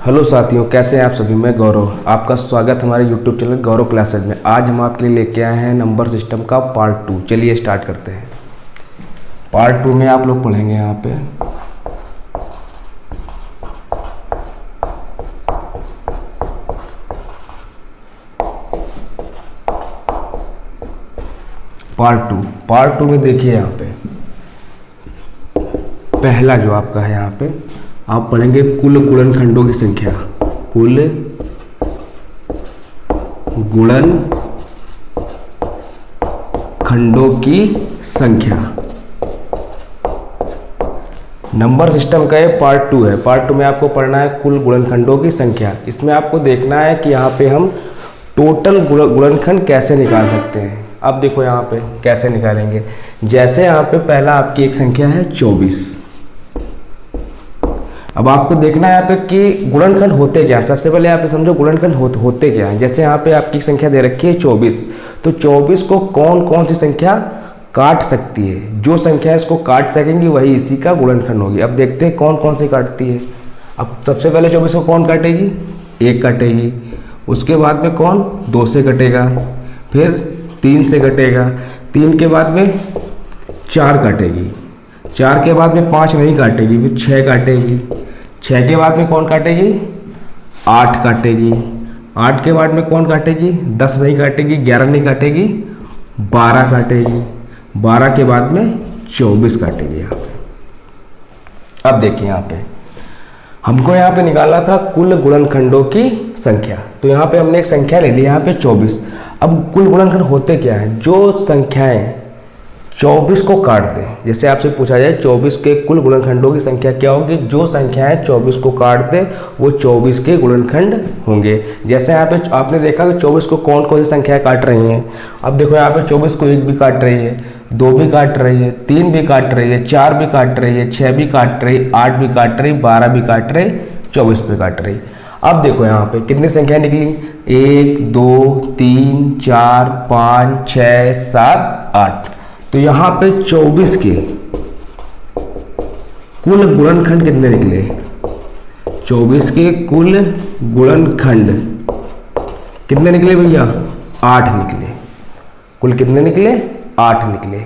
Hello साथियों, कैसे हैं आप सभी। मैं गौरव, आपका स्वागत हमारे यूट्यूब चैनल गौरव क्लासेज में। आज हम आपके लिए लेके आए हैं नंबर सिस्टम का पार्ट 2। चलिए स्टार्ट करते हैं। पार्ट 2 में आप लोग पढ़ेंगे यहाँ पे पार्ट टू में देखिए यहाँ पे पहला जो आपका है, यहाँ पे आप पढ़ेंगे कुल गुणनखंडों की संख्या। कुल गुणनखंडों की संख्या। नंबर सिस्टम का ये पार्ट 2 है। पार्ट 2 में आपको पढ़ना है कुल गुणनखंडों की संख्या। इसमें आपको देखना है कि यहाँ पे हम टोटल गुणनखंड कैसे निकाल सकते हैं। अब देखो यहाँ पे कैसे निकालेंगे। जैसे यहाँ पे पहला आपकी एक संख्या है 24। अब आपको देखना है यहाँ पे कि गुणनखंड होते क्या है। सबसे पहले आप समझो गुणनखंड होते क्या है। जैसे यहाँ पे आपकी संख्या दे रखी है 24, तो 24 को कौन कौन सी संख्या काट सकती है। जो संख्या इसको काट सकेंगी वही इसी का गुणनखंड होगी। अब देखते हैं कौन कौन सी काटती है। अब सबसे पहले 24 को कौन काटेगी, 1 काटेगी। उसके बाद में कौन 2 से कटेगा, फिर 3 से कटेगा, 3 के बाद में 4 काटेगी, 4 के बाद में 5 नहीं काटेगी, फिर 6 काटेगी, 6 के बाद में कौन काटेगी 8 काटेगी, 8 के बाद में कौन काटेगी 10 नहीं काटेगी, 11 नहीं काटेगी, 12 काटेगी, 12 के बाद में 24 काटेगी। यहाँ पे अब देखिए यहाँ पे हमको यहाँ पे निकालना था कुल गुणनखंडों की संख्या। तो यहाँ पे हमने एक संख्या ले ली यहाँ पे 24। अब कुल गुणनखंड होते क्या है। जो संख्याएं 24 को काट दें, जैसे आपसे पूछा जाए 24 के कुल गुणनखंडों की संख्या क्या होगी। जो संख्याएं 24 को काट दें वो 24 के गुणनखंड होंगे। जैसे यहाँ पे आपने देखा कि 24 को कौन कौन सी संख्याएं काट रही हैं। अब देखो यहाँ पे 24 को 1 भी काट रही है, 2 भी काट रही है, 3 भी काट रही है, 4 भी काट रही है, 6 भी काट रही, 8 भी काट रही, 12 भी काट रही, 24 भी काट रही। अब देखो यहाँ पे कितनी संख्या निकली, 1 2 3 4 5 6 7 8। तो यहाँ पे 24 के कुल गुणनखंड कितने निकले। 24 के कुल गुणनखंड कितने निकले भैया, 8 निकले। कुल कितने निकले, 8 निकले।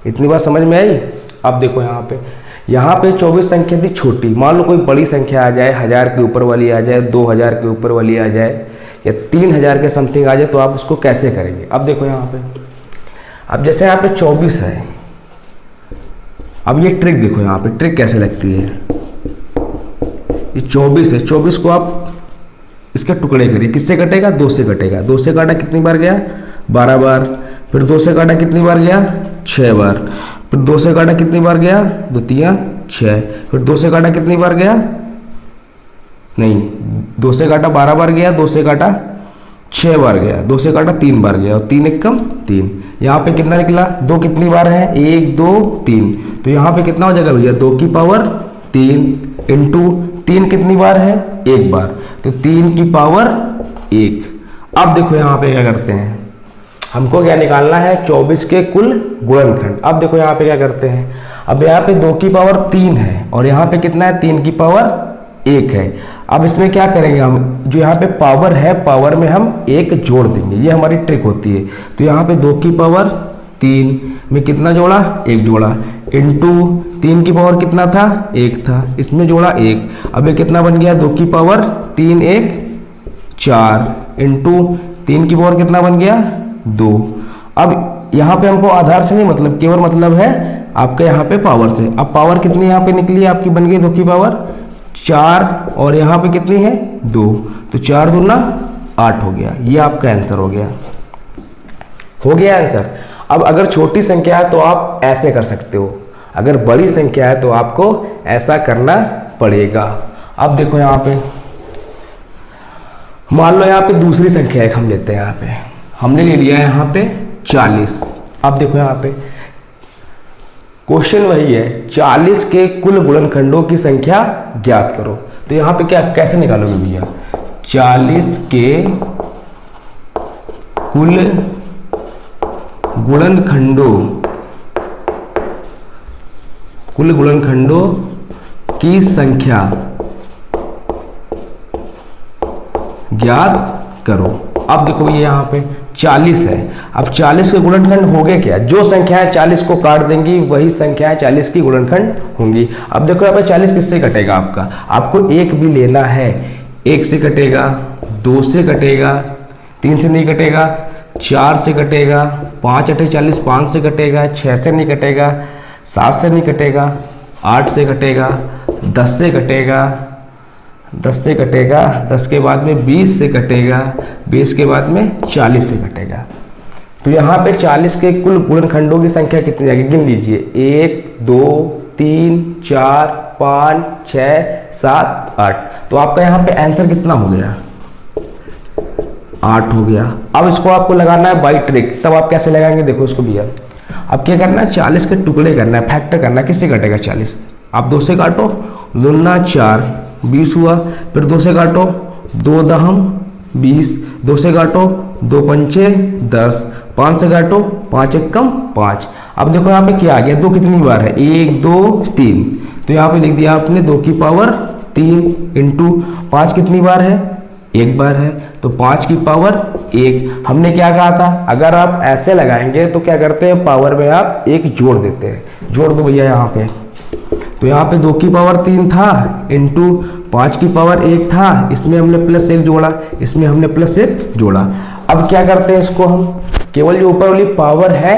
इतनी बात समझ में आई। अब देखो यहाँ पे 24 संख्या थी छोटी। मान लो कोई बड़ी संख्या आ जाए, 1000 के ऊपर वाली आ जाए, 2000 के ऊपर वाली आ जाए, या 3000 के समथिंग आ जाए, तो आप उसको कैसे करेंगे। अब देखो यहाँ पे, अब जैसे यहाँ पे 24 है। अब ये ट्रिक देखो, यहाँ पे ट्रिक कैसे लगती है। ये 24 है, 24 को आप इसके टुकड़े करिए। किससे कटेगा, 2 से कटेगा। 2 से काटा कितनी बार गया, 12 बार। फिर 2 से काटा कितनी बार गया, 6 बार। फिर 2 से काटा कितनी बार गया, 2 3 6। फिर 2 से काटा कितनी बार गया, नहीं 2 से काटा 12 बार गया, 2 से काटा 6 बार गया, 2 से काटा 3 बार गया, और 3 1 कम 3। यहाँ पे कितना निकला, 2 कितनी बार है, 1 2 3। तो यहाँ पे कितना हो जाएगा भैया, 2 की पावर 3 इंटू 3 कितनी बार है, 1 बार, तो 3 की पावर 1। अब देखो यहाँ पे क्या करते हैं, हमको क्या निकालना है, 24 के कुल गुणनखंड। अब देखो यहाँ पे क्या करते हैं। अब यहाँ पे 2 की पावर 3 है, और यहाँ पे कितना है, 3 की पावर 1 है। अब इसमें क्या करेंगे हम, जो यहाँ पे पावर है, पावर में हम 1 जोड़ देंगे। ये हमारी ट्रिक होती है। तो यहाँ पे 2 की पावर 3 में कितना जोड़ा, 1 जोड़ा, इंटू 3 की पावर कितना था, 1 था, इसमें जोड़ा 1। अब ये कितना बन गया, 2 की पावर 3 1 4 इंटू 3 की पावर कितना बन गया, 2। अब यहाँ पे हमको आधार से नहीं मतलब, केवल मतलब है आपके यहाँ पे पावर से। अब पावर कितनी यहाँ पे निकली आपकी, बन गई 2 की पावर 4, और यहाँ पे कितनी है 2, तो 4 दूना 8 हो गया। ये आपका आंसर हो गया आंसर। अब अगर छोटी संख्या है तो आप ऐसे कर सकते हो, अगर बड़ी संख्या है तो आपको ऐसा करना पड़ेगा। अब देखो यहाँ पे मान लो यहाँ पे दूसरी संख्या एक हम लेते हैं। यहाँ पे हमने ले लिया है यहाँ पे 40। अब देखो यहाँ पे क्वेश्चन वही है, 40 के कुल गुणनखंडों की संख्या ज्ञात करो। तो यहाँ पे क्या कैसे निकालोगे भैया, 40 के कुल गुणनखंडों की संख्या ज्ञात करो। अब देखो भैया यहाँ पे 40 है। अब 40 के गुणनखंड होंगे क्या? जो संख्याएं 40 को काट देंगी वही संख्याएं 40 की गुणनखंड होंगी। अब देखो यहाँ पे 40 किससे कटेगा आपका? आपको एक भी लेना है। 1 से कटेगा, 2 से कटेगा, 3 से नहीं कटेगा, 4 से कटेगा, 5 8 40, 5 से कटेगा, 6 से नहीं कटेगा, 7 से नहीं कटेगा, 8 से कटेगा, 10 से कटेगा, 10 से कटेगा, 10 के बाद में 20 से कटेगा, 20 के बाद में 40 से कटेगा। तो यहाँ पे 40 के कुल गुणनखंडों की संख्या कितनी आएगी? गिन लीजिए। 1 2 3 4 5 6 7 8। तो आपका यहाँ पे आंसर कितना हो गया? 8 हो गया। अब इसको आपको लगाना है बाई ट्रिक। तब आप कैसे लगाएंगे देखो इसको भैया। अब क्या करना है? 40 के टुकड़े करना है, फैक्टर करना है। किससे कटेगा 40? आप 2 से काटो, 2 दूना 4, 20 हुआ। फिर 2 से काटो, 2 दहम 20, 2 से काटो, 2 पंचे 10, 5 से काटो, 5 एकम 5। अब देखो यहाँ पे क्या आ गया? 2 कितनी बार है? 1 2 3। तो यहाँ पे लिख दिया आपने 2 की पावर 3 इंटू 5 कितनी बार है? 1 बार है। तो 5 की पावर 1। हमने क्या कहा था? अगर आप ऐसे लगाएंगे तो क्या करते हैं? पावर में आप 1 जोड़ देते हैं। जोड़ दो भैया यहाँ पे। तो यहाँ पे 2 की पावर 3 था इंटू 5 की पावर 1 था। इसमें हमने प्लस 1 जोड़ा, इसमें हमने प्लस 1 जोड़ा। अब क्या करते हैं? इसको हम केवल जो ऊपर वाली पावर है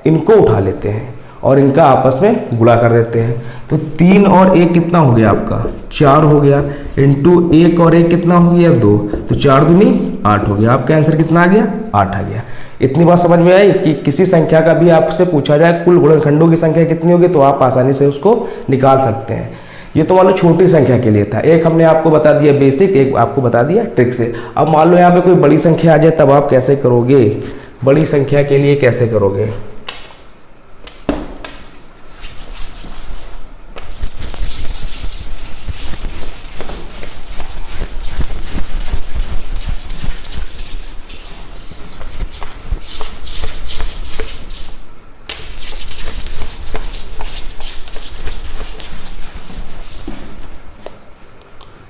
इनको उठा लेते हैं और इनका आपस में गुणा कर देते हैं। तो 3 और 1 कितना हो गया आपका? 4 हो गया। इंटू 1 और 1 कितना हो गया? 2। तो 4 दूनी 8 हो गया। आपका आंसर कितना आ गया? 8 आ गया। इतनी बात समझ में आई कि किसी संख्या का भी आपसे पूछा जाए कुल गुणनखंडों की संख्या कितनी होगी तो आप आसानी से उसको निकाल सकते हैं। ये तो मान लो छोटी संख्या के लिए था। एक हमने आपको बता दिया बेसिक, एक आपको बता दिया ट्रिक से। अब मान लो यहाँ पे कोई बड़ी संख्या आ जाए तब आप कैसे करोगे? बड़ी संख्या के लिए कैसे करोगे?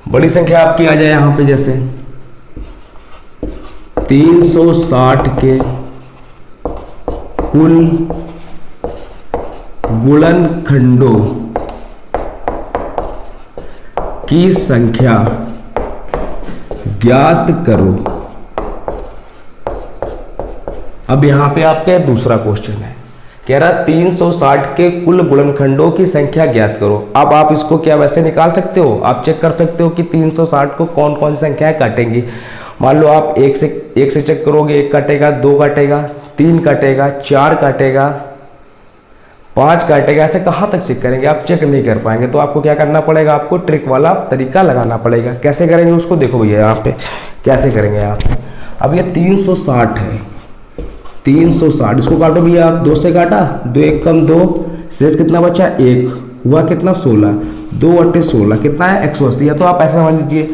बड़ी संख्या आपकी आ जाए यहाँ पे जैसे 360 के कुल गुणनखंडों की संख्या ज्ञात करो। अब यहां पे आपका दूसरा क्वेश्चन है, कह रहा 360 के कुल गुणनखंडों की संख्या ज्ञात करो। अब आप इसको क्या वैसे निकाल सकते हो? आप चेक कर सकते हो कि 360 को कौन कौन सी संख्याएं काटेंगी। मान लो आप एक से चेक करोगे, 1 काटेगा, 2 काटेगा, 3 काटेगा, 4 काटेगा, 5 काटेगा। ऐसे कहाँ तक चेक करेंगे? आप चेक नहीं कर पाएंगे। तो आपको क्या करना पड़ेगा? आपको ट्रिक वाला तरीका लगाना पड़ेगा। कैसे करेंगे उसको देखो भैया यहाँ पे कैसे करेंगे यहाँ पे। अब ये 360 है, 360 इसको काटो भैया आप। 2 से काटा, 2 1 कम 2, शेष कितना बचा? 1 हुआ कितना? 16। 2 8 16 कितना है? 180। या तो आप ऐसा समझ लीजिए।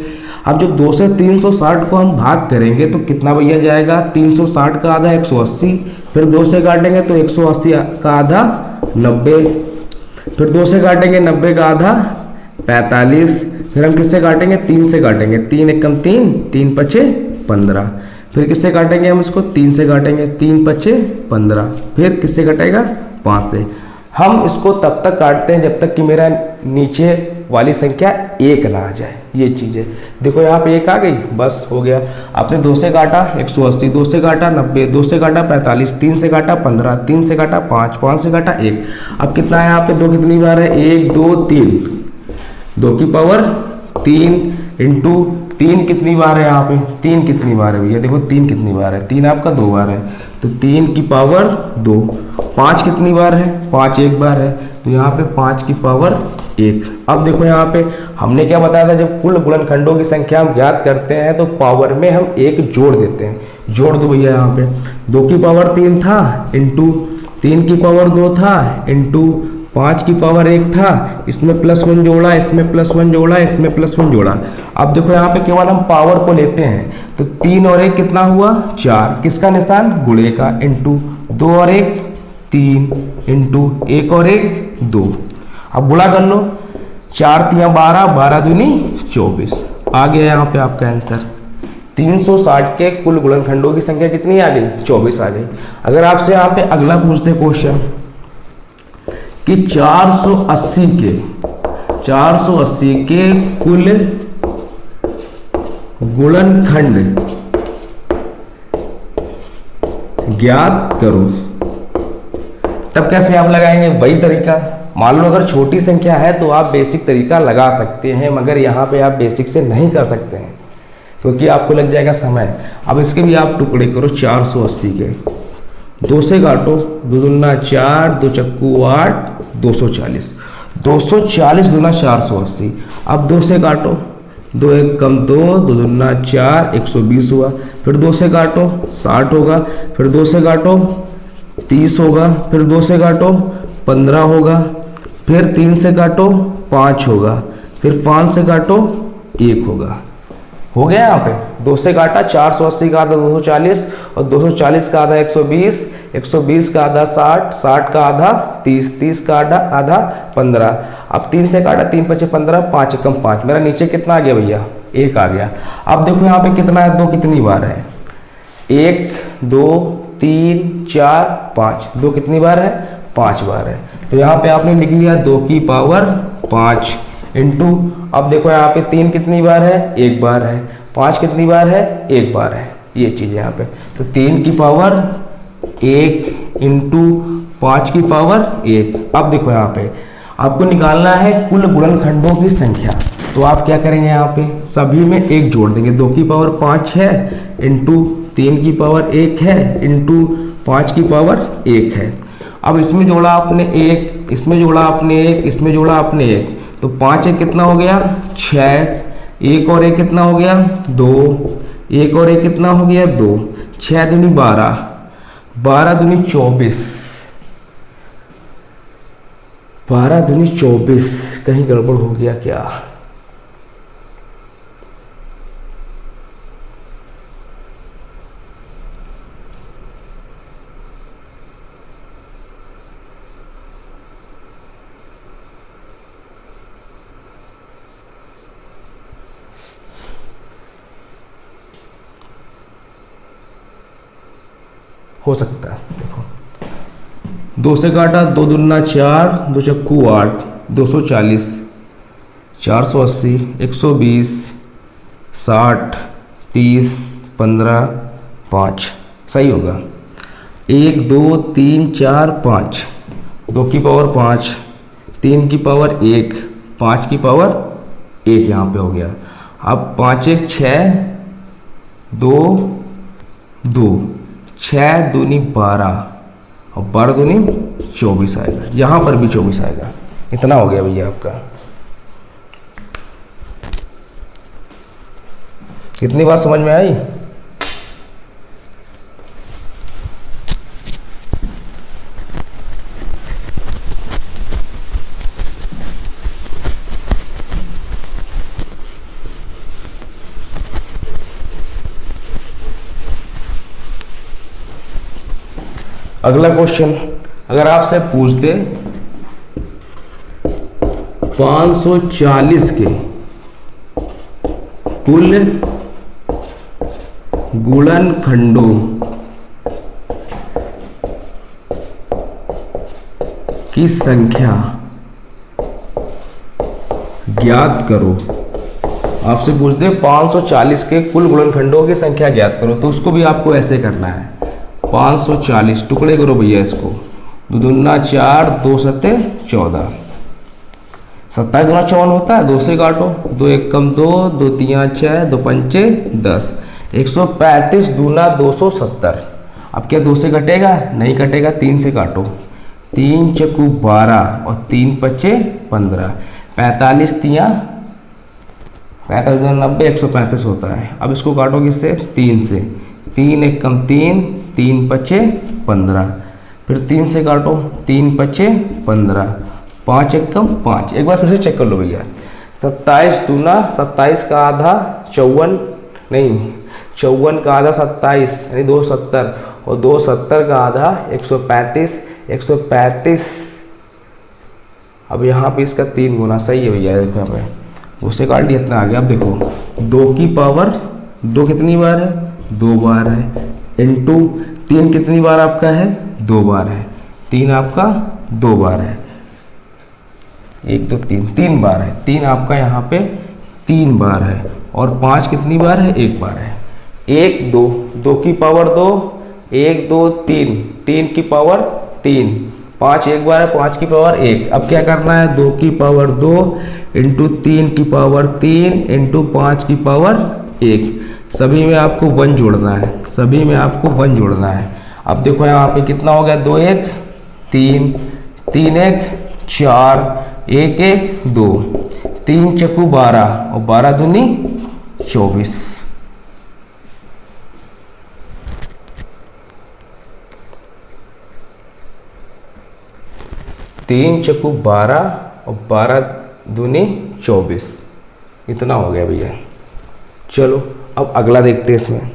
अब जब 2 से 360 को हम भाग करेंगे तो कितना भैया जाएगा? 360 का आधा 180, फिर 2 से काटेंगे तो 180 का आधा 90, फिर 2 से काटेंगे 90 का आधा 45, फिर हम किससे काटेंगे? 3 से काटेंगे। 3 1 कम 3, 3 पचे 15। फिर किससे काटेंगे हम इसको? 3 से काटेंगे। 3 पचे 15। फिर किससे कटेगा? 5 से। हम इसको तब तक काटते हैं जब तक कि मेरा नीचे वाली संख्या 1 ना आ जाए। ये चीज़ है। देखो यहाँ पे 1 आ गई, बस हो गया। आपने 2 से काटा 180, 2 से काटा 90, 2 से काटा 45, 3 से काटा 15, 3 से काटा 5, 5 से काटा 1। अब कितना है यहाँ पे? 2 कितनी बार है? 1 2 3, 2 की पावर 3 इंटू 3 कितनी बार है यहाँ पे? 3 कितनी बार है भैया? देखो 3 कितनी बार है? 3 आपका 2 बार है, तो 3 की पावर 2। 5 कितनी बार है? 5 1 बार है, तो यहाँ पे 5 की पावर 1। अब देखो यहाँ पे हमने क्या बताया था? जब कुल गुणनखंडों की संख्या हम ज्ञात करते हैं तो पावर में हम 1 जोड़ देते हैं। जोड़ दो भैया यहाँ पे। 2 की पावर 3 था इंटू 3 की पावर 2 था इंटू 5 की पावर 1 था, इसमें +1 जोड़ा, इसमें +1 जोड़ा, इसमें +1 जोड़ा। अब देखो यहाँ पे केवल हम पावर को लेते हैं तो 3 और 1 कितना हुआ? 4। किसका निशान? गुणे का। इंटू 2 और 1 3 इंटू 1 और 1 2। अब गुणा कर लो। 4 3 12, 12 दूनी 24। आ गया यहाँ पे आपका आंसर 360 के कुल गुणनखंडों की संख्या कितनी आ गई? 24 आ गई। अगर आपसे यहाँ पे अगला पूछते क्वेश्चन कि 480 के कुल गुणनखंड ज्ञात करो, तब कैसे आप लगाएंगे? वही तरीका, मान लो अगर छोटी संख्या है तो आप बेसिक तरीका लगा सकते हैं, मगर यहाँ पे आप बेसिक से नहीं कर सकते हैं क्योंकि आपको लग जाएगा समय। अब इसके भी आप टुकड़े करो 480 के, 2 से काटो, 2 दूना 4, 2 चक्कू 8, 240, 240 दूना 480। अब 2 से काटो, 2 एक कम 2, 2 दूना 4, 120 हुआ। फिर 2 से काटो 60 होगा, फिर 2 से काटो 30 होगा, फिर 2 से काटो 15 होगा, फिर 3 से काटो 5 होगा, फिर 5 से काटो 1 होगा। हो गया यहाँ पे 2 से काटा 480 का आधा 240 और 240 का आधा 120, 120 का आधा 60, 60 का आधा 30, 30 का आधा 15। अब 3 से काटा 3 5 15, 5 एकम 5, मेरा नीचे कितना आ गया भैया? 1 आ गया। अब देखो यहाँ पे कितना है, 2 कितनी बार है? 1 2 3 4 5, 2 कितनी बार है? 5 बार है। तो यहाँ पे आपने लिख लिया 2 की पावर 5 इंटू, अब देखो यहाँ पे 3 कितनी बार है? 1 बार है। 5 कितनी बार है? 1 बार है। ये चीज़ यहाँ पे, तो 3 की पावर 1 इंटू 5 की पावर 1। अब देखो यहाँ पे आपको निकालना है कुल गुणनखंडों की संख्या, तो आप क्या करेंगे? यहाँ पे सभी में 1 जोड़ देंगे। 2 की पावर 5 है इंटू 3 की पावर 1 है इंटू 5 की पावर 1 है। अब इसमें जोड़ा आपने 1, इसमें जोड़ा आपने 1, इसमें जोड़ा आपने 1, तो 5 1 कितना हो गया? 6, 1 और 1 कितना हो गया? 2, 1 और 1 कितना हो गया? 2, 6 दूनी 12, 12 दूनी 24, 12 दूनी 24। कहीं गड़बड़ हो गया क्या? हो सकता है, देखो 2 से काटा, 2 दूना 4, 2 चक्कू 8, 240, 480, 120, 60, 30, 15, 5, सही होगा। 1 2 3 4 5, 2 की पावर 5, 3 की पावर 1, 5 की पावर 1 यहाँ पे हो गया। अब 5 1 6, 2 2, 6 दूनी 12 और 12 दूनी 24 आएगा। यहाँ पर भी 24 आएगा। इतना हो गया भैया आपका। कितनी बात समझ में आई? अगला क्वेश्चन, अगर आपसे पूछ दे 540 के कुल गुणनखंडों की संख्या ज्ञात करो। आपसे पूछ दे 540 के कुल गुणनखंडों की संख्या ज्ञात करो, तो उसको भी आपको ऐसे करना है। 540 टुकड़े करो भैया इसको, 2 दूना 4, 2 सत्ते 14, 27 दूना 54 होता है। 2 से काटो, 2 एक कम 2, 2 तिया 6, 2 पंचे 10, 135 दूना 270। अब क्या 2 से कटेगा? नहीं कटेगा। 3 से काटो, 3 चक्कू 12 और 3 पचे 15, 45 तिया 45 दूना 90, 135 होता है। अब इसको काटो किससे? 3 से, 3 एक कम 3, 3 पचे 15, फिर 3 से काटो, 3 पचे 15, 5 एक कम 5। एक बार फिर से चेक कर लो भैया। 27 दूना 27 का आधा 54, नहीं 54 का आधा 27 यानी 270, और 270 का आधा 135, 135। अब यहाँ पे इसका 3 गुना, सही है भैया। देखो यहाँ पे 2 से काट लिया, इतना आ गया। अब देखो 2 की पावर 2 कितनी बार है, 2 बार है, इंटू 3 कितनी बार आपका है, 2 बार है, 3 आपका 2 बार है, 1 2 3 3 बार है, 3 आपका यहाँ पे 3 बार है, और 5 कितनी बार है, 1 बार है। 1 2 2 की पावर 2, 1 2 3 3 की पावर 3, 5 1 बार है, 5 की पावर 1। अब क्या करना है, 2 की पावर 2 इंटू 3 की पावर 3 इंटू 5 की पावर 1, सभी में आपको 1 जोड़ना है, सभी में आपको 1 जोड़ना है। अब देखो यहाँ पे कितना हो गया, 2 1 3 3 1 4 1 1 2, 3 चक्कू 12 और 12 दूनी 24। तीन चक्कू 12 और 12 दूनी 24, इतना हो गया भैया। चलो अब अगला देखते हैं इसमें।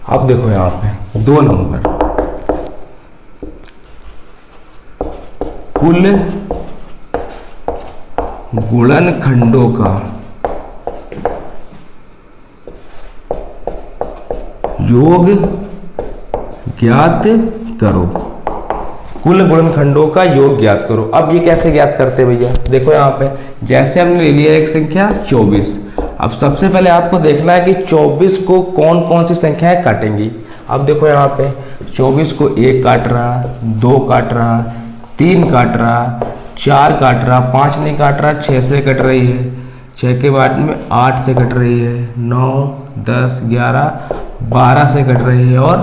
अब देखो यहाँ पे 2 नंबर, कुल गुणनखंडों का योग ज्ञात करो। कुल गुणनखंडों का योग ज्ञात करो। अब ये कैसे ज्ञात करते हैं भैया, देखो यहाँ पे जैसे हमने ले लिया एक संख्या 24। अब सबसे पहले आपको देखना है कि 24 को कौन कौन सी संख्याएं काटेंगी। अब देखो यहाँ पे 24 को 1 काट रहा, 2 काट रहा, 3 काट रहा, 4 काट रहा, 5 नहीं काट रहा, 6 से कट रही है, 6 के बाद में 8 से कट रही है, 9 10 11 12 से कट रही है और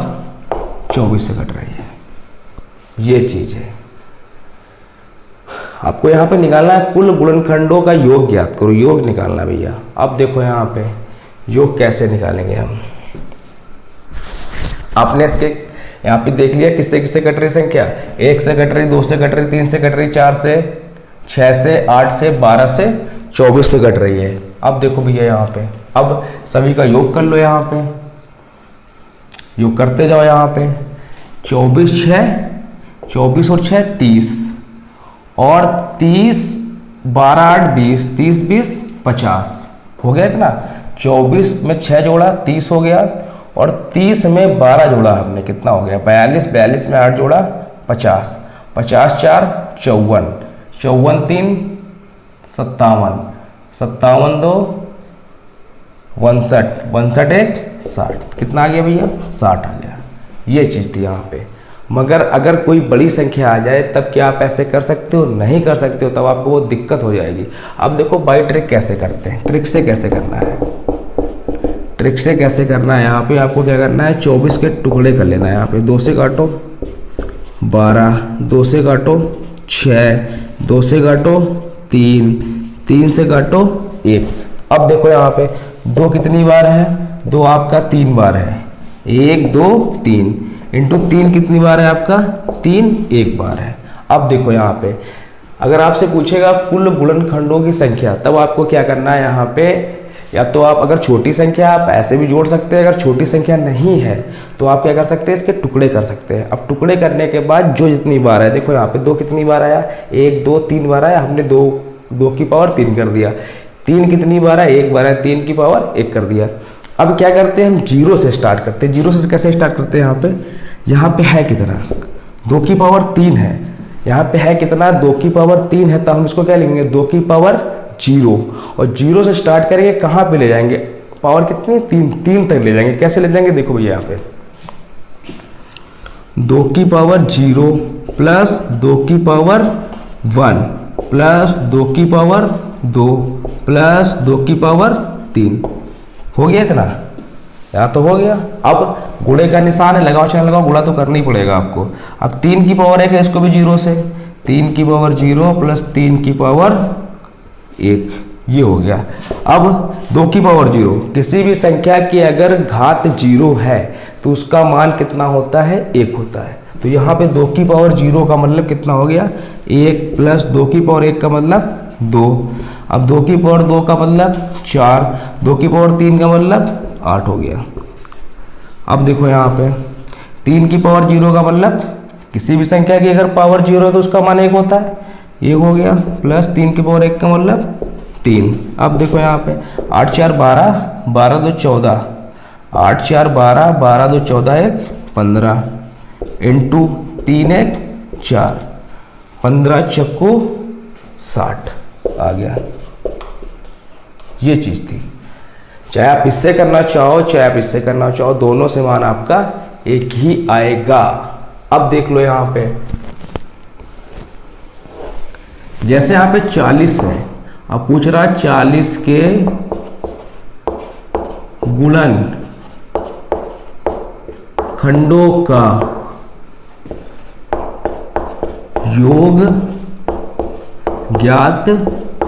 24 से कट रही है। ये चीज़ है, आपको यहाँ पे निकालना है कुल गुणनखंडों का योग ज्ञात करो, योग निकालना भैया। अब देखो यहाँ पे योग कैसे निकालेंगे हम। आपने इसके यहाँ पे देख लिया किससे किससे कट रही संख्या, 1 से कट रही, 2 से कट रही, 3 से कट रही, 4 से, 6 से, 8 से, 12 से, 24 से कट रही है। अब देखो भैया यहाँ पे अब सभी का योग कर लो, यहाँ पे योग करते जाओ। यहाँ पे 24 और 6 30 और 30 12 8 20 30 20 50 हो गया इतना। 24 में 6 जोड़ा 30 हो गया और 30 में 12 जोड़ा हमने, कितना हो गया 42, 42 में 8 जोड़ा 50, 50 4 54, 54 3 57, 57 2 59, 59 1 60, कितना आ गया भैया 60 आ गया। ये चीज़ थी यहाँ पे। मगर अगर कोई बड़ी संख्या आ जाए तब क्या आप ऐसे कर सकते हो, नहीं कर सकते हो, तब आपको वो दिक्कत हो जाएगी। अब देखो बाई ट्रिक कैसे करते हैं, ट्रिक से कैसे करना है, ट्रिक से कैसे करना है। यहाँ पे आपको क्या करना है, 24 के टुकड़े कर लेना है। यहाँ पे 2 से काटो 12, 2 से काटो 6, 2 से काटो 3, 3 से काटो 1। अब देखो यहाँ पे 2 कितनी बार है, 2 आपका 3 बार है, 1 2 3 इंटू 3 कितनी बार है आपका 3 1 बार है। अब देखो यहाँ पे अगर आपसे पूछेगा कुल गुणनखंडों की संख्या, तब आपको क्या करना है, यहाँ पे या तो आप अगर छोटी संख्या आप ऐसे भी जोड़ सकते हैं, अगर छोटी संख्या नहीं है तो आप क्या कर सकते हैं, इसके टुकड़े कर सकते हैं। अब टुकड़े करने के बाद जो जितनी बार है, देखो यहाँ पे 2 कितनी बार आया, 1 2 3 बार आया, हमने 2 की पावर 3 कर दिया। 3 कितनी बार है, 1 बार है, 3 की पावर 1 कर दिया। अब क्या करते हैं, हम 0 से स्टार्ट करते हैं। 0 से कैसे स्टार्ट करते हैं, यहाँ पे है कितना, 2 की पावर 3 है, यहाँ पे है कितना 2 की पावर 3 है, तो हम इसको क्या लिखेंगे 2 की पावर 0। और 0 से स्टार्ट करेंगे, कहाँ पे ले जाएंगे, पावर कितनी 3 तक ले जाएंगे। कैसे ले जाएंगे, देखो भैया यहाँ पे 2 की पावर 0 प्लस 2 की पावर 1 प्लस 2 की पावर 2 प्लस 2 की पावर 3 हो गया इतना, यहाँ तो हो गया। अब गुणे का निशान है, लगाओ चाहे लगाओ, गुणा तो करना ही पड़ेगा आपको। अब 3 की पावर 1 है, इसको भी 0 से, 3 की पावर 0 प्लस 3 की पावर 1, ये हो गया। अब 2 की पावर 0, किसी भी संख्या की अगर घात 0 है तो उसका मान कितना होता है, 1 होता है। तो यहाँ पे 2 की पावर 0 का मतलब कितना हो गया, 1 प्लस 2 की पावर 1 का मतलब 2। अब 2 की पावर 2 का मतलब 4, 2 की पावर 3 का मतलब 8 हो गया। अब देखो यहाँ पे 3 की पावर 0 का मतलब किसी भी संख्या की अगर पावर 0 है तो उसका मान 1 होता है, 1 हो गया, प्लस 3 की पावर 1 का मतलब 3। अब देखो यहाँ पे 8 4 12, 12 2 14, 8 4 12, 12 2 14 1 15, इंटू 3 1 4, 15 चक्कू 60 आ गया। ये चीज़ थी। चाहे आप इससे करना चाहो चाहे आप इससे करना चाहो, दोनों से मान आपका एक ही आएगा। अब देख लो यहाँ पे, जैसे यहाँ पे 40 है, अब पूछ रहा 40 के गुणन खंडों का योग ज्ञात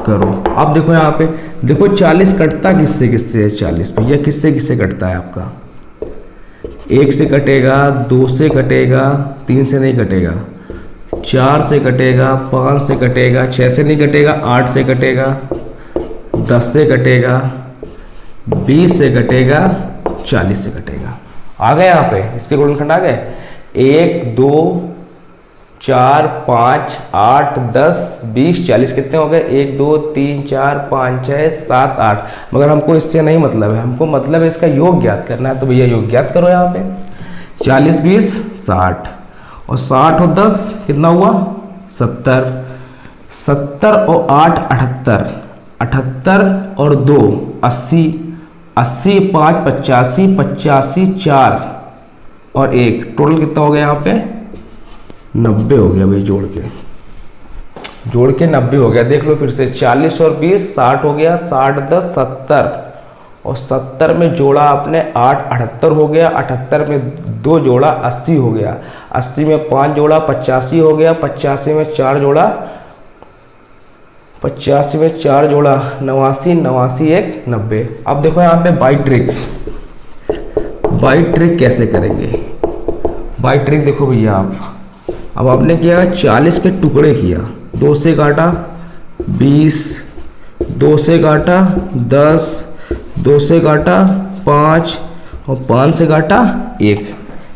करो। अब देखो यहाँ पे, देखो 40 कटता किससे किससे है, 40 भैया किससे किससे कटता है आपका, 1 से कटेगा, 2 से कटेगा, 3 से नहीं कटेगा, 4 से कटेगा, 5 से कटेगा, 6 से नहीं कटेगा, 8 से कटेगा, 10 से कटेगा, 20 से कटेगा, 40 से कटेगा। आ गए यहाँ पे इसके गुणनखंड आ गए, 1 2 4 5 8 10 20 40 कितने हो गए, 1 2 3 4 5 6 7 8। मगर हमको इससे नहीं मतलब है, हमको मतलब है इसका योग ज्ञात करना है। तो भैया योग ज्ञात करो यहाँ पे, 40 20 60 और 60 और 10 कितना हुआ 70, 70 और 8 78, 78 और 2 80, 80 5 85, 85 4 और 1, टोटल कितना हो गया यहाँ पे 90 हो गया भाई। जोड़ के 90 हो गया। देख लो फिर से, 40 और 20 60 हो गया, 60 10 70 और 70 में जोड़ा आपने 8 78 हो गया, 78 में 2 जोड़ा 80 हो गया, 80 में 5 जोड़ा 85 हो गया, 85 में 4 जोड़ा 85 में 4 जोड़ा 89, 89 1 90। अब देखो यहाँ पे बाई ट्रिक कैसे करेंगे। बाई ट्रिक देखो भैया आप, अब आपने क्या 40 के टुकड़े किया, 2 से काटा 20, 2 से काटा 10, 2 से काटा 5 और 5 से काटा 1।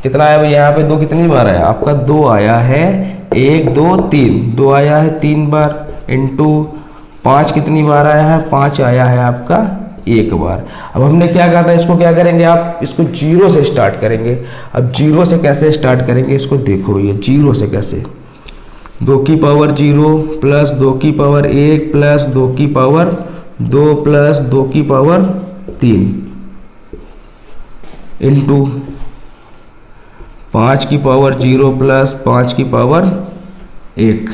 कितना आया भाई यहाँ पे, 2 कितनी बार आया आपका, 2 आया है, 1 2 3, 2 आया है 3 बार, इंटू 5 कितनी बार आया है, 5 आया है आपका 1 बार। अब हमने क्या कहा था, इसको क्या करेंगे आप, इसको 0 से स्टार्ट करेंगे। अब 0 से कैसे स्टार्ट करेंगे इसको देखो, ये 0 से कैसे, 2 की पावर 0 प्लस 2 की पावर 1 प्लस 2 की पावर 2 प्लस 2 की पावर 3 इंटू 5 की पावर 0 प्लस 5 की पावर 1।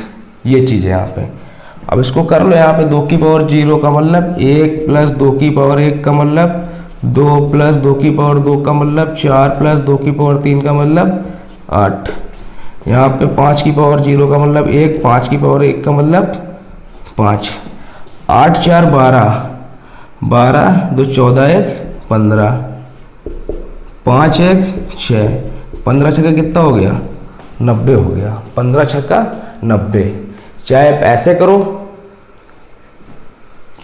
ये चीज़ है यहाँ पे। अब इसको कर लो यहाँ पे, 2 की पावर 0 का मतलब 1 प्लस 2 की पावर 1 का मतलब 2 प्लस 2 की पावर 2 का मतलब 4 प्लस 2 की पावर 3 का मतलब 8। यहाँ पे 5 की पावर 0 का मतलब 1, 5 की पावर 1 का मतलब 5, 8 4 12, 12 2 14 1 15, 5 1 6, 15 छक्का कितना हो गया 90 हो गया, 15 छक्का 90। चाहे आप ऐसे करो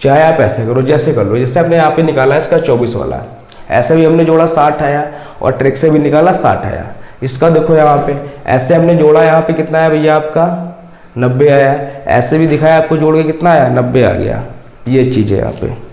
चाहे आप ऐसे करो, जैसे कर लो, जैसे आपने यहाँ पे निकाला इसका 24 वाला, ऐसे भी हमने जोड़ा 60 आया और ट्रिक से भी निकाला 60 आया। इसका देखो यहाँ पे, ऐसे हमने जोड़ा यहाँ पे कितना है भैया आपका 90 आया, ऐसे भी दिखाया आपको जोड़ के कितना आया 90 आ गया। ये चीज़ है यहाँ पे।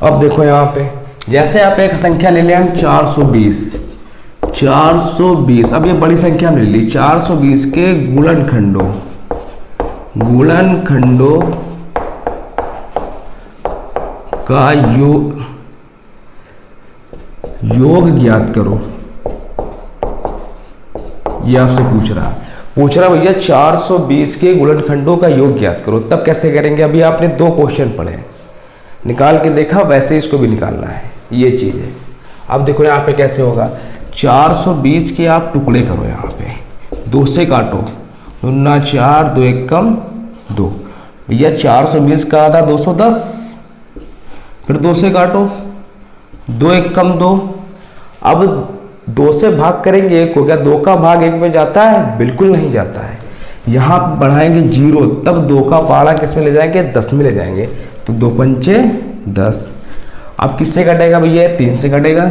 अब देखो यहाँ पे, जैसे आप एक संख्या ले लें हम 420, 420, अब ये बड़ी संख्या ले ली, 420 के गुणनखंडों का योग ज्ञात करो। ये आपसे पूछ रहा भैया 420 के गुणनखंडों का योग ज्ञात करो। तब कैसे करेंगे? अभी आपने 2 क्वेश्चन पढ़े, निकाल के देखा, वैसे इसको भी निकालना है, ये चीज़ है। अब देखो यहाँ पे कैसे होगा, 420 के आप टुकड़े करो, यहाँ पे 2 से काटो, 9 4 2 1 कम 2, भैया 420 का आधा 210, फिर 2 से काटो, 2 1 कम 2। अब 2 से भाग करेंगे 1 को, क्या 2 का भाग 1 में जाता है? बिल्कुल नहीं जाता है। यहाँ बढ़ाएंगे 0, तब 2 का पारा किस में ले जाएंगे? 10 में ले जाएंगे, तो 2 पंचे 10। अब किससे कटेगा भैया? 3 से कटेगा,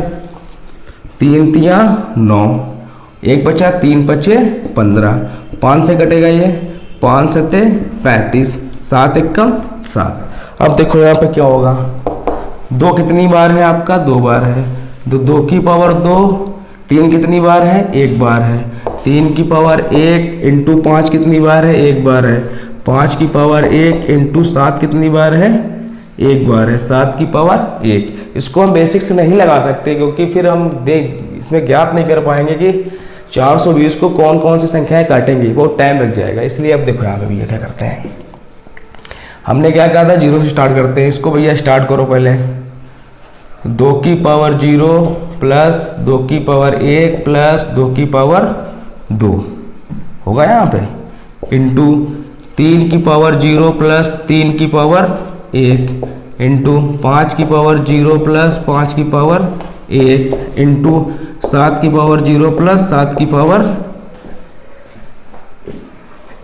3 तिया 9, 1 बचा, 3 बचे 15, 5 से कटेगा ये, 5 सते 35, 7 1 कम 7। अब देखो यहाँ पे क्या होगा, 2 कितनी बार है आपका? 2 बार है, तो 2 की पावर 2, 3 कितनी बार है? 1 बार है, 3 की पावर 1 इंटू 5 कितनी बार है? 1 बार है, 5 की पावर 1 इंटू 7 कितनी बार है? 1 बार है, 7 की पावर 1। इसको हम बेसिक से नहीं लगा सकते, क्योंकि फिर हम इसमें ज्ञात नहीं कर पाएंगे कि 420 को कौन कौन सी संख्याएं काटेंगी, बहुत टाइम लग जाएगा। इसलिए अब देखो यहाँ पे भैया क्या करते हैं, हमने क्या कहा था? 0 से स्टार्ट करते हैं। इसको भैया स्टार्ट करो पहले, 2 की पावर 0 प्लस 2 की पावर 1 प्लस 2 की पावर 2 होगा यहाँ पे, इंटू 3 की पावर 0 प्लस 3 की पावर 1 इंटू 5 की पावर 0 प्लस 5 की पावर 1 इंटू 7 की पावर 0 प्लस 7 की पावर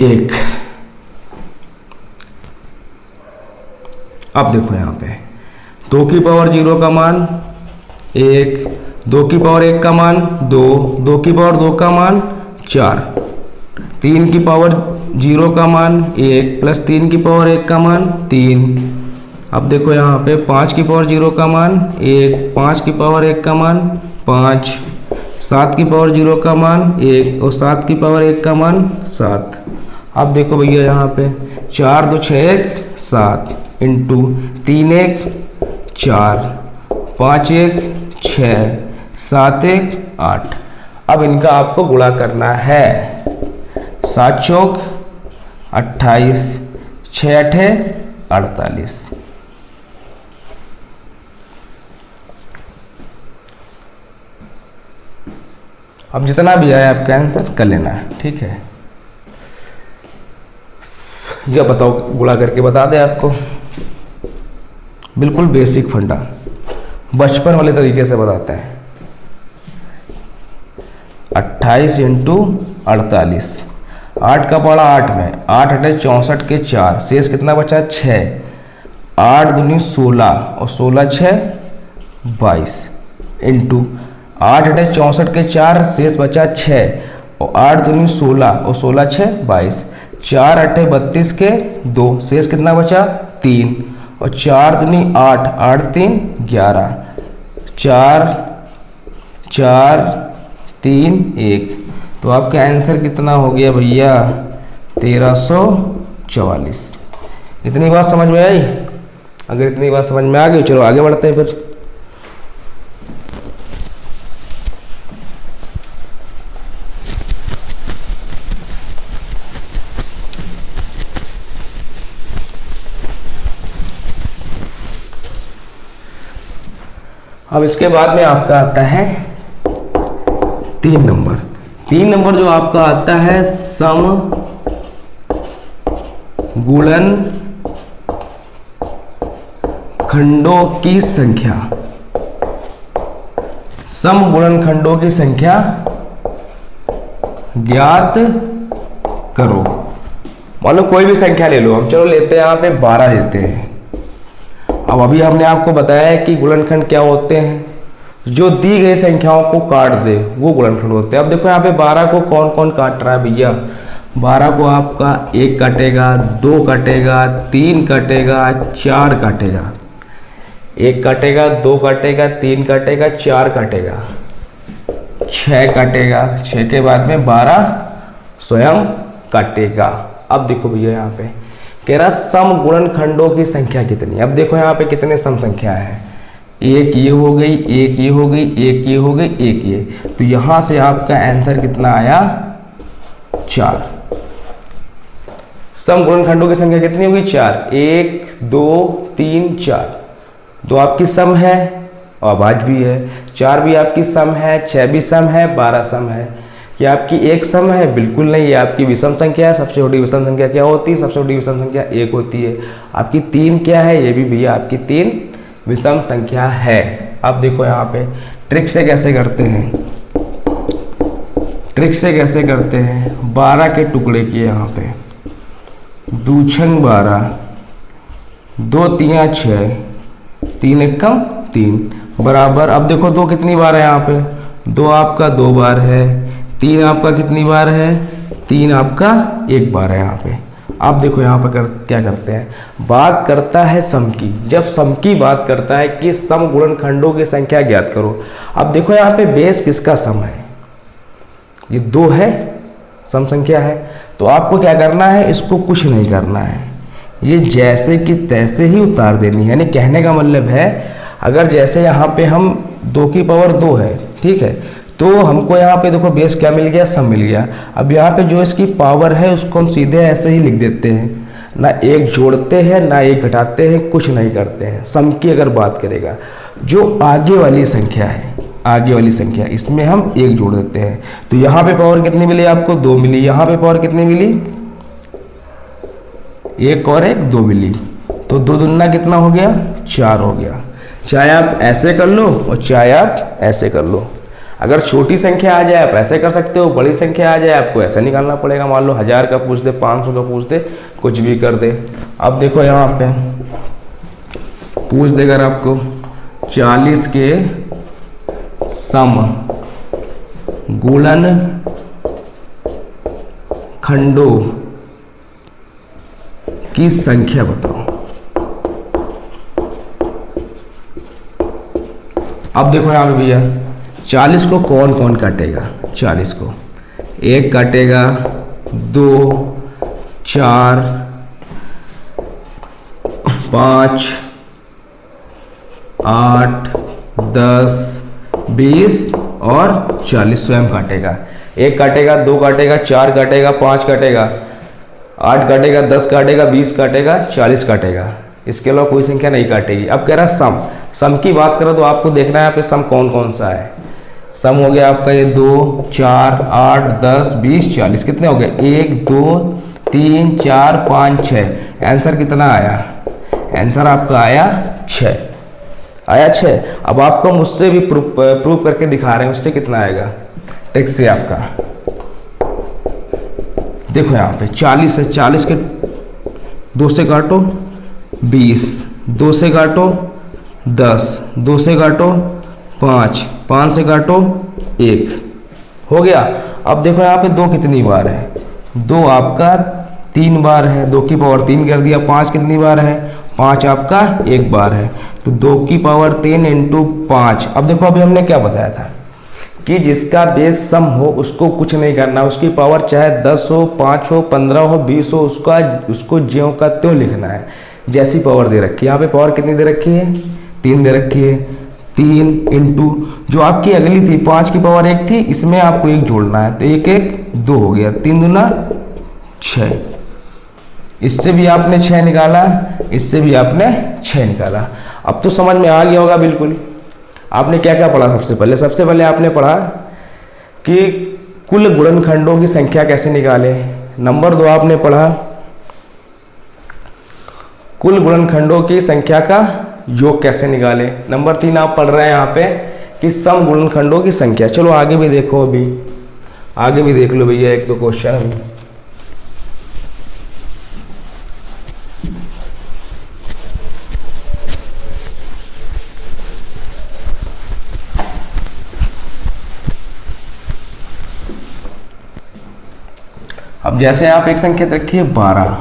1। अब देखो यहाँ पे 2 की पावर 0 का मान 1, 2 की पावर 1 का मान 2, 2 की पावर 2 का मान 4, 3 की पावर 0 का मान 1 प्लस 3 की पावर 1 का मान 3। अब देखो यहाँ पे 5 की पावर 0 का मान 1, 5 की पावर 1 का मान 5, 7 की पावर 0 का मान 1 और 7 की पावर 1 का मान 7। अब देखो भैया यहाँ पे 4 2 6 1 7 इंटू 3 1 4, 5 1 6, 7 1 8। अब इनका आपको गुणा करना है, 7 चौक 28, 6 अठे 48। अब जितना भी आए आपका आंसर कर लेना है, ठीक है। जब बताओ, गुणा करके बता दे आपको, बिल्कुल बेसिक फंडा, बचपन वाले तरीके से बताते हैं। 28 इंटू 48, 8 का पड़ा 8 में, 8 अटे 64 के 4, शेष कितना बचा? 6, 8 दूनी 16 और 16 6 22 इंटू 8 अटे 64 के 4, शेष बचा 6 और 8 दूनी 16 और 16 6 22, 4 अटे 32 के 2, शेष कितना बचा? 3 और 4 दूनी 8, 8 3 11, 4 4 3 1। तो आपका आंसर कितना हो गया भैया? 1344। इतनी बात समझ में आई? अगर इतनी बात समझ में आ गई, चलो आगे बढ़ते हैं फिर। अब इसके बाद में आपका आता है 3 नंबर। 3 नंबर जो आपका आता है, सम गुणन खंडों की संख्या। सम गुणनखंडों की संख्या ज्ञात करो। मान लो कोई भी संख्या ले लो, हम चलो लेते हैं यहाँ पे 12 लेते हैं। अब अभी हमने आपको बताया है कि गुणनखंड क्या होते हैं, जो दी गई संख्याओं को काट दे वो गुणनखंड होते हैं। अब देखो यहाँ पे 12 को कौन कौन काट रहा है भैया? 12 को आपका 1 काटेगा, 2 काटेगा, 3 काटेगा, 4 काटेगा। 1 काटेगा, 2 काटेगा, 3 काटेगा, 4 काटेगा, 6 काटेगा, 6 के बाद में 12 स्वयं काटेगा। अब देखो भैया यहाँ पे कह रहा सम गुणनखंडों की संख्या कितनी। अब देखो यहाँ पे कितने सम संख्या है, 1 ये हो गई, 1 ये हो गई, 1 ये हो गई, 1 ये। तो यहाँ से आपका आंसर कितना आया? 4। सम गुणनखंडों की संख्या कितनी होगी? 4। 1 2 3 4। 2 आपकी सम है और भाज्य भी है, 4 भी आपकी सम है, 6 भी सम है, 12 सम है। ये आपकी एक सम है? बिल्कुल नहीं, ये आपकी विषम संख्या है। सबसे छोटी विषम संख्या क्या होती है? सबसे छोटी विषम संख्या 1 होती है। आपकी 3 क्या है? ये भी भैया आपकी 3 विषम संख्या है। अब देखो यहाँ पे ट्रिक से कैसे करते हैं, ट्रिक से कैसे करते हैं। 12 के टुकड़े किए यहाँ पे, 2 छंग 12, 2 तिया 6, 3 एकम 3 बराबर। अब देखो 2 कितनी बार है यहाँ पे? 2 आपका 2 बार है, 3 आपका कितनी बार है? 3 आपका 1 बार है यहाँ पे। अब देखो यहाँ पर क्या करते हैं, बात करता है सम की। जब सम की बात करता है कि सम गुणनखंडों की संख्या ज्ञात करो। अब देखो यहाँ पे बेस किसका सम है? ये 2 है, सम संख्या है। तो आपको क्या करना है, इसको कुछ नहीं करना है, ये जैसे कि तैसे ही उतार देनी है। यानी कहने का मतलब है, अगर जैसे यहाँ पे हम 2 की पावर 2 है, ठीक है, तो हमको यहाँ पे देखो बेस क्या मिल गया? सम मिल गया। अब यहाँ पे जो इसकी पावर है उसको हम सीधे ऐसे ही लिख देते हैं, ना एक जोड़ते हैं ना एक घटाते हैं, कुछ नहीं करते हैं। सम की अगर बात करेगा, जो आगे वाली संख्या है, आगे वाली संख्या, इसमें हम 1 जोड़ देते हैं। तो यहाँ पे पावर कितनी मिली आपको? 2 मिली। यहाँ पे पावर कितनी मिली? 1 और 1 2 मिली। तो 2 दूना कितना हो गया? 4 हो गया। चाहे आप ऐसे कर लो और चाहे आप ऐसे कर लो। अगर छोटी संख्या आ जाए आप ऐसे कर सकते हो, बड़ी संख्या आ जाए आपको ऐसे निकालना पड़ेगा। मान लो 1000 का पूछ दे, 500 का पूछ दे, कुछ भी कर दे। अब देखो यहाँ पे पूछ देगा आपको 40 के सम गुणन खंडों की संख्या बताओ। अब देखो यहाँ पे भैया 40 को कौन कौन काटेगा? 40 को 1 काटेगा, 2 4 5 8 10 20 और 40 स्वयं काटेगा। 1 काटेगा, 2 काटेगा, 4 काटेगा, 5 काटेगा, 8 काटेगा, 10 काटेगा, 20 काटेगा, 40 काटेगा। इसके अलावा कोई संख्या नहीं काटेगी। अब कह रहा सम, सम की बात करो तो आपको देखना है यहाँ पे सम कौन कौन सा है। सम हो गया आपका ये 2 4 8 10 20 40। कितने हो गए? 1 2 3 4 5 6। आंसर कितना आया? आंसर आपका आया 6। आया 6। अब आपको मुझसे भी प्रूव करके दिखा रहे हैं, उससे कितना आएगा? ट्रिक से आपका देखो यहाँ पे 40 है, 40 के 2 से काटो 20, 2 से काटो 10, 2 से काटो 5, 5 से काटो 1, हो गया। अब देखो यहाँ पे 2 कितनी बार है? 2 आपका 3 बार है, 2 की पावर 3 कर दिया। 5 कितनी बार है? 5 आपका 1 बार है। तो 2 की पावर 3 इंटू 5। अब देखो अभी हमने क्या बताया था कि जिसका बेस सम हो उसको कुछ नहीं करना, उसकी पावर चाहे 10 हो, 5 हो, 15 हो, 20 हो, उसको ज्यों का त्यों लिखना है, जैसी पावर दे रखी है। यहाँ पे पावर कितनी दे रखी है? 3 दे रखी है। 3 इंटू जो आपकी अगली थी 5 की पावर 1 थी, इसमें आपको 1 जोड़ना है, तो 1 1 2 हो गया, 3 दूना 6। इससे भी आपने 6 निकाला, इससे भी आपने 6 निकाला। अब तो समझ में आ गया होगा बिल्कुल। आपने क्या क्या पढ़ा? सबसे पहले आपने पढ़ा कि कुल गुणनखंडों की संख्या कैसे निकाले। नंबर 2 आपने पढ़ा कुल गुणनखंडों की संख्या का योग कैसे निकाले। नंबर 3 आप पढ़ रहे हैं यहाँ पे कि सम गुणनखंडों की संख्या। चलो आगे भी देखो, अभी आगे भी देख लो भैया, 1-2 क्वेश्चन अभी। अब जैसे आप एक संख्या रखिए 12,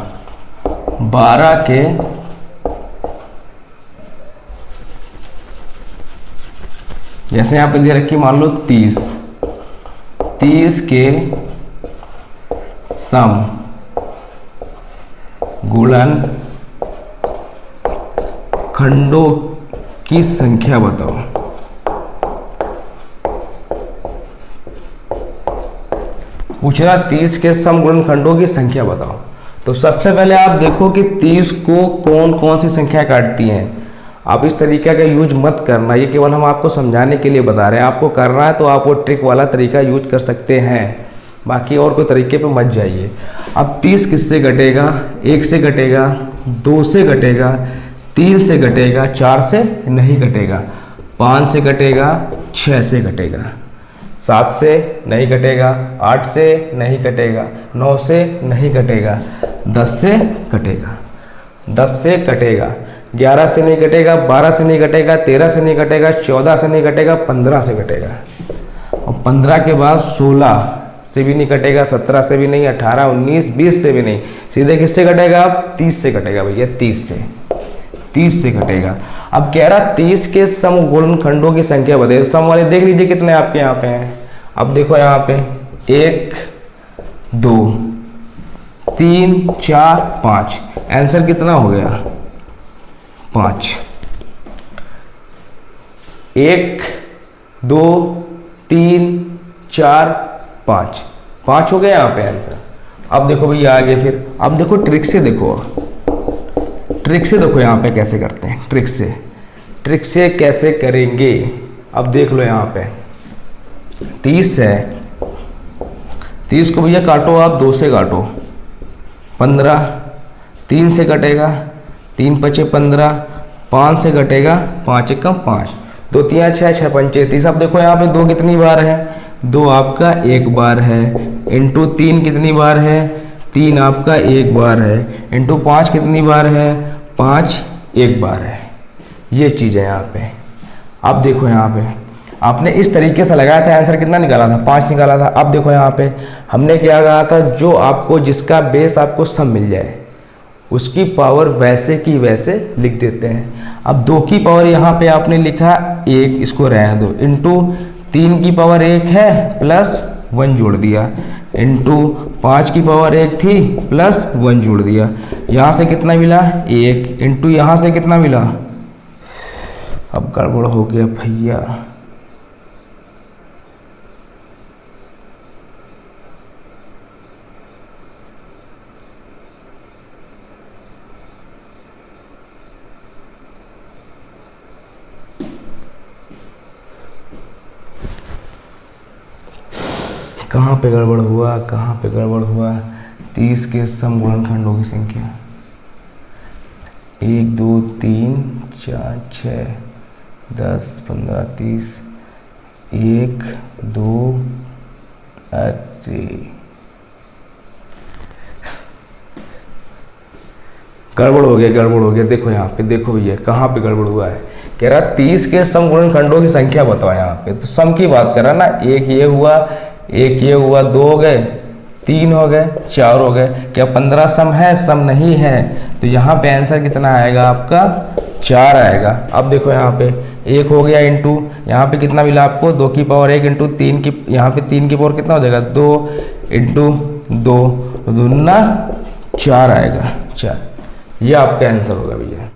12 के जैसे यहाँ पे दे रखी मान लो 30, 30 के सम गुणन खंडों की संख्या बताओ। पूछ रहा 30 के सम गुणनखंडों की संख्या बताओ। तो सबसे पहले आप देखो कि 30 को कौन कौन सी संख्या काटती हैं। आप इस तरीके का यूज मत करना, ये केवल हम आपको समझाने के लिए बता रहे हैं। आपको करना है तो आप वो ट्रिक वाला तरीका यूज कर सकते हैं, बाकी और कोई तरीके पे मत जाइए। अब 30 किससे घटेगा? 1 से घटेगा, 2 से घटेगा, 3 से घटेगा, 4 से नहीं घटेगा, 5 से घटेगा, 6 से घटेगा, 7 से नहीं घटेगा, 8 से नहीं घटेगा, 9 से नहीं घटेगा, 10 से घटेगा, 10 से घटेगा, 11 से नहीं घटेगा, 12 से नहीं घटेगा, 13 से नहीं घटेगा, 14 से नहीं घटेगा, 15 से घटेगा, और 15 के बाद 16 से भी नहीं घटेगा, 17 से भी नहीं, 18, 19, 20 से भी नहीं। सीधे किससे घटेगा? अब 30 से घटेगा भैया, 30 से घटेगा। अब कह रहा 30 के सम गुणनखंडों की संख्या बताइए। सम वाले देख लीजिए कितने आपके यहाँ पे हैं। अब देखो यहाँ पे 1, 2, 3, 4, 5। आंसर कितना हो गया? 5। 1, 2, 3, 4, 5 हो गया यहाँ पे आंसर। अब देखो भैया आगे फिर, अब देखो ट्रिक से देखो, यहाँ पे कैसे करते हैं। ट्रिक से कैसे करेंगे अब देख लो। यहाँ पे 30 है, 30 को भैया काटो आप, 2 से काटो, 15, 3 से कटेगा, 3 पचे 15, 5 से घटेगा, 5 एकम 5, 2 3 6, 6 पंचे 30। अब देखो यहाँ पे 2 कितनी बार है? 2 आपका 1 बार है, इंटू 3 कितनी बार है? 3 आपका 1 बार है, इंटू 5 कितनी बार है? 5 1 बार है। ये चीज़ है यहाँ पे। अब देखो यहाँ पे आपने इस तरीके से लगाया था, आंसर कितना निकाला था? 5 निकाला था। अब देखो यहाँ पे हमने क्या कहा था, जो आपको जिसका बेस आपको सम मिल जाए उसकी पावर वैसे की वैसे लिख देते हैं। अब 2 की पावर यहाँ पे आपने लिखा 1, इसको रहने दो, इंटू 3 की पावर 1 है प्लस 1 जोड़ दिया, इंटू 5 की पावर 1 थी प्लस 1 जोड़ दिया। यहाँ से कितना मिला? 1, इंटू यहाँ से कितना मिला? अब गड़बड़ हो गया भैया, कहाँ पे गड़बड़ हुआ? 30 के सम गुणनखंडों की संख्या 1 2 3 4 6 10 15 30, 1 2, अरे गड़बड़ हो गया। देखो यहाँ पे, देखो भैया कहाँ पे गड़बड़ हुआ है। कह रहा 30 के सम गुणनखंडों की संख्या बताओ। यहाँ पे तो सम की बात कर रहा ना, 1 ये हुआ, 2 हो गए, 3 हो गए, 4 हो गए। क्या 15 सम है? सम नहीं है, तो यहाँ पे आंसर कितना आएगा आपका? 4 आएगा। अब देखो यहाँ पे 1 हो गया, इंटू यहाँ पे कितना मिला आपको? 2 की पावर 1 इंटू 3 की, यहाँ पे 3 की पावर कितना हो जाएगा? 2 इंटू 2, 2 दूना 4 आएगा, 4। ये आपका आंसर होगा भैया।